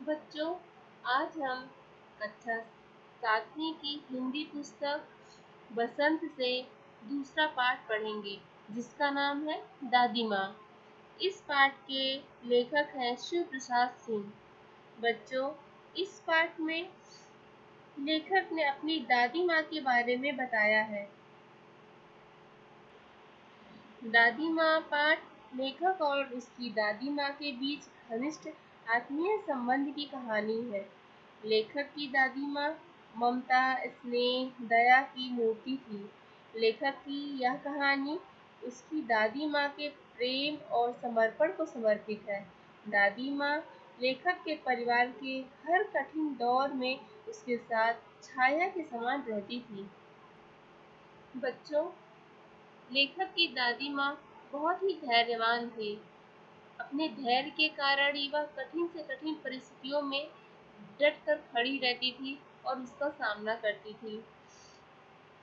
बच्चों, आज हम कक्षा 7वीं की हिंदी पुस्तक बसंत से दूसरा पाठ पढ़ेंगे, जिसका नाम है दादी माँ। इस पाठ के लेखक हैं शिव प्रसाद सिंह। बच्चों, इस पाठ में लेखक ने अपनी दादी माँ के बारे में बताया है। दादी माँ पाठ लेखक और उसकी दादी माँ के बीच घनिष्ठ आत्मीय संबंध की कहानी है। लेखक की दादी माँ ममता, स्नेह, दया की मूर्ति थी। लेखक की यह कहानी उसकी दादी माँ के प्रेम और समर्पण को समर्पित है। दादी माँ लेखक के परिवार के हर कठिन दौर में उसके साथ छाया के समान रहती थी। बच्चों, लेखक की दादी माँ बहुत ही धैर्यवान थी। अपने धैर्य के कारण ही वह कठिन से कठिन परिस्थितियों में डट कर खड़ी रहती थी और उसका सामना करती थी।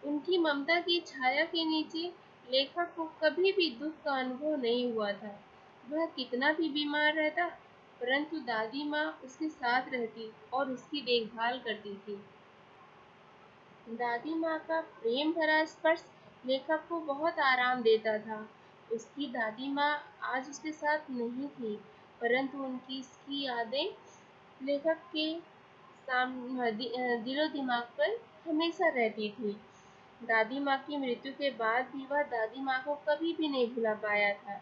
उनकी ममता की छाया के नीचे लेखक को कभी भी दुख का अनुभव नहीं हुआ था। वह कितना भी बीमार रहता, परंतु दादी माँ उसके साथ रहती और उसकी देखभाल करती थी। दादी माँ का प्रेम भरा स्पर्श लेखक को बहुत आराम देता था। उसकी दादी माँ आज उसके साथ नहीं थी, परंतु उनकी इसकी यादें लेखक के दिलो दिमाग पर हमेशा रहती थी। दादी माँ की मृत्यु के बाद भी वह दादी माँ को कभी भी नहीं भुला पाया था।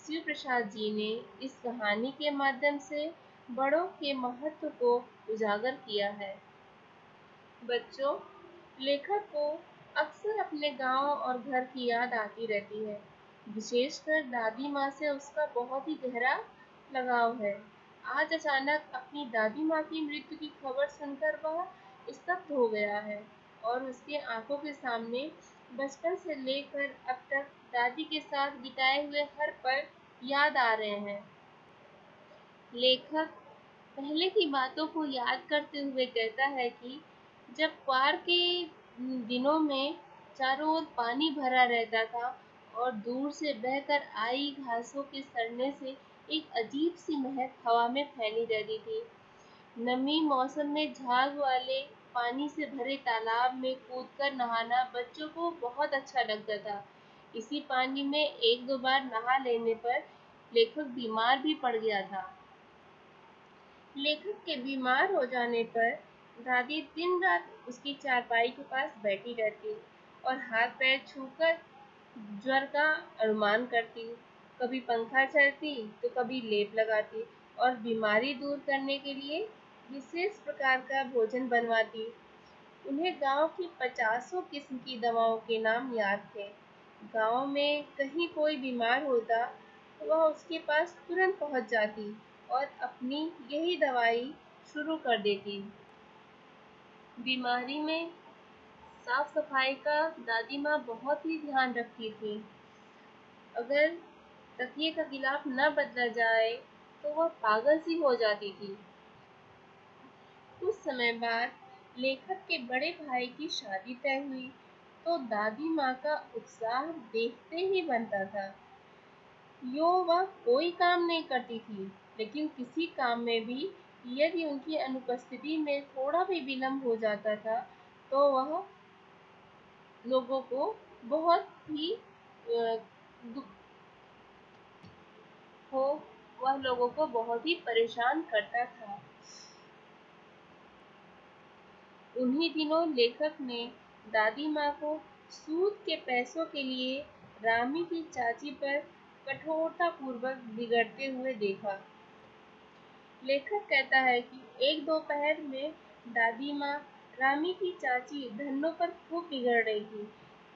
शिव प्रसाद जी ने इस कहानी के माध्यम से बड़ों के महत्व को उजागर किया है। बच्चों, लेखक को अक्सर अपने गांव और घर की याद आती रहती है। विशेषकर दादी माँ से उसका बहुत ही गहरा लगाव है। आज अचानक अपनी दादी माँ की मृत्यु की खबर सुनकर वह स्तब्ध हो गया है और उसके आंखों के सामने बचपन से लेकर अब तक दादी के साथ बिताए हुए हर पल याद आ रहे हैं। लेखक पहले की बातों को याद करते हुए कहता है कि जब क्वार के दिनों में चारों ओर पानी भरा रहता था और दूर से बहकर आई घासों के सड़ने से एक अजीब सी महक हवा में फैली रहती थी। नमी मौसम में झाग वाले पानी से भरे तालाब में कूदकर नहाना बच्चों को बहुत अच्छा लगता था। इसी पानी में एक दो बार नहा लेने पर लेखक बीमार भी पड़ गया था। लेखक के बीमार हो जाने पर दादी दिन रात उसकी चारपाई के पास बैठी रहती और हाथ पैर छूकर ज्वर का अनुमान करती। कभी पंखा चलती तो कभी लेप लगाती और बीमारी दूर करने के लिए विशेष प्रकार का भोजन बनवाती। उन्हें गांव की 50 किस्म की दवाओं के नाम याद थे। गांव में कहीं कोई बीमार होता तो वह उसके पास तुरंत पहुंच जाती और अपनी यही दवाई शुरू कर देती। बीमारी में साफ सफाई का दादी माँ बहुत ही ध्यान रखती थी। अगर तकिए का गिलाफ न बदला जाए तो वह पागल सी हो जाती थी। कुछ समय बाद लेखक के बड़े भाई की शादी तय हुई तो दादी माँ का उत्साह देखते ही बनता था। वह कोई काम नहीं करती थी, लेकिन किसी काम में भी यदि उनकी अनुपस्थिति में थोड़ा भी विलम्ब हो जाता था तो लोगों को बहुत ही दुख हो वह लोगों को बहुत ही परेशान करता था। उन्हीं दिनों लेखक ने दादी माँ को सूद के पैसों के लिए रामी की चाची पर कठोरतापूर्वक बिगड़ते हुए देखा। लेखक कहता है कि एक दोपहर में दादी माँ रामी की चाची धन्नो पर खूब बिगड़ रही थी।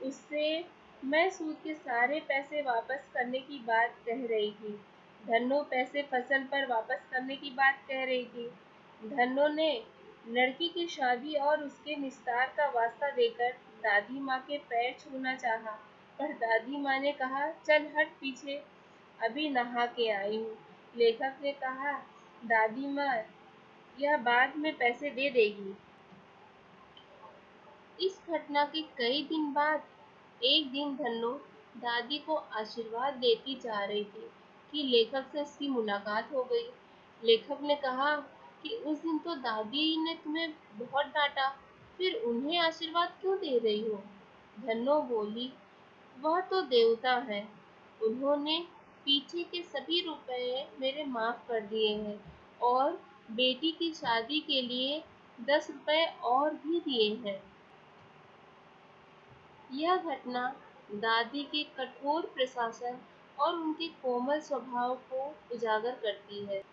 उससे मैं सूद के सारे पैसे वापस करने की बात कह रही थी। धन्नो पैसे फसल पर वापस करने की बात कह रही थी। धन्नो ने लड़की की शादी और उसके निस्तार का वास्ता देकर दादी माँ के पैर छूना चाहा, पर दादी माँ ने कहा, चल हट पीछे, अभी नहा के आई हूँ। लेखक ने कहा, दादी माँ यह बाद में पैसे दे देगी। इस घटना के कई दिन बाद एक दिन धन्नो दादी को आशीर्वाद देती जा रही थी कि लेखक से उसकी मुलाकात हो गई। लेखक ने कहा कि उस दिन तो दादी ने तुम्हें बहुत डांटा, फिर उन्हें आशीर्वाद क्यों दे रही हो? धन्नो बोली, वह तो देवता है, उन्होंने पीछे के सभी रुपए मेरे माफ कर दिए हैं और बेटी की शादी के लिए 10 रुपए और भी दिए हैं। यह घटना दादी के कठोर प्रशासन और उनके कोमल स्वभाव को उजागर करती है।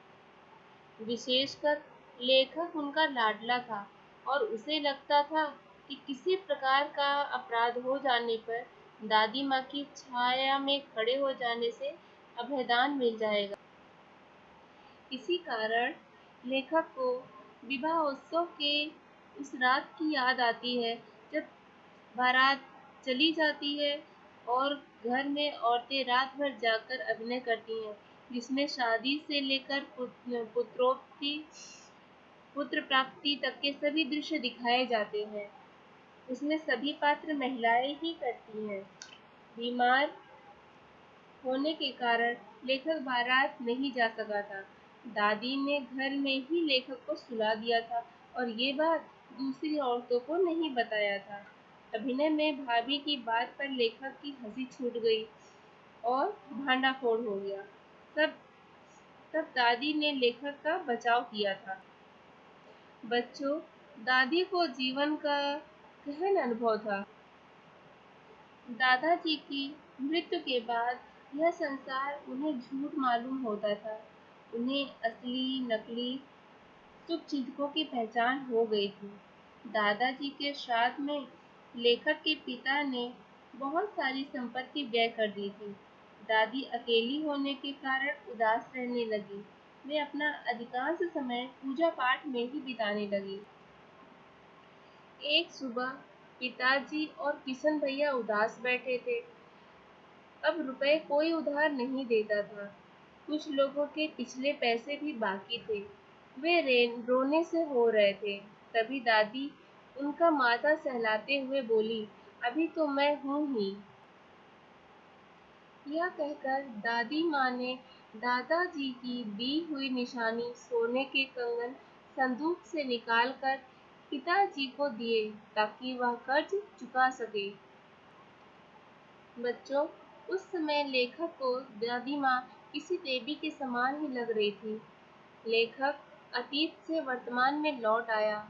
विशेषकर लेखक उनका लाडला था और उसे लगता था कि किसी प्रकार का अपराध हो जाने पर दादी माँ की छाया में खड़े हो जाने से अभयदान मिल जाएगा। इसी कारण लेखक को विवाह उत्सव के उस रात की याद आती है जब बारात चली जाती है और घर में औरतें रात भर जागकर अभिनय करती हैं, जिसमें शादी से लेकर पुत्रोक्ति पुत्र प्राप्ति तक के सभी दृश्य दिखाए जाते हैं। उसमें सभी पात्र महिलाएं ही करती हैं। बीमार होने के कारण लेखक बारात नहीं जा सका था। दादी ने घर में ही लेखक को सुला दिया था और ये बात दूसरी औरतों को नहीं बताया था। अभिनय में भाभी की बात पर लेखक की हंसी छूट गई और भांडाफोड़ हो गया। तब तब दादी ने लेखक का बचाव किया था। बच्चों, दादी को जीवन का गहन अनुभव था। दादाजी की मृत्यु के बाद यह संसार उन्हें झूठ मालूम होता था। उन्हें असली नकली शुभचिंतकों की पहचान हो गई थी। दादाजी के श्राद्ध में लेखक के पिता ने बहुत सारी संपत्ति व्यय कर दी थी। दादी अकेली होने के कारण उदास रहने लगी। वे अपना अधिकांश समय पूजा पाठ में ही बिताने लगी। एक सुबह पिताजी और किशन भैया उदास बैठे थे। अब रुपए कोई उधार नहीं देता था। कुछ लोगों के पिछले पैसे भी बाकी थे। वे रोने से हो रहे थे। तभी दादी उनका माथा सहलाते हुए बोली, अभी तो मैं हूँ ही। यह कहकर दादी माँ ने दादाजी की दी हुई निशानी सोने के कंगन संदूक से निकालकर पिताजी को दिए ताकि वह कर्ज चुका सके। बच्चों, उस समय लेखक को दादी माँ किसी देवी के समान ही लग रही थी। लेखक अतीत से वर्तमान में लौट आया।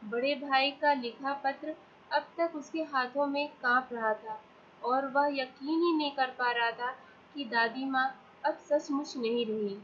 बड़े भाई का लिखा पत्र अब तक उसके हाथों में कांप रहा था और वह यकीन ही नहीं कर पा रहा था कि दादी माँ अब सचमुच नहीं रही।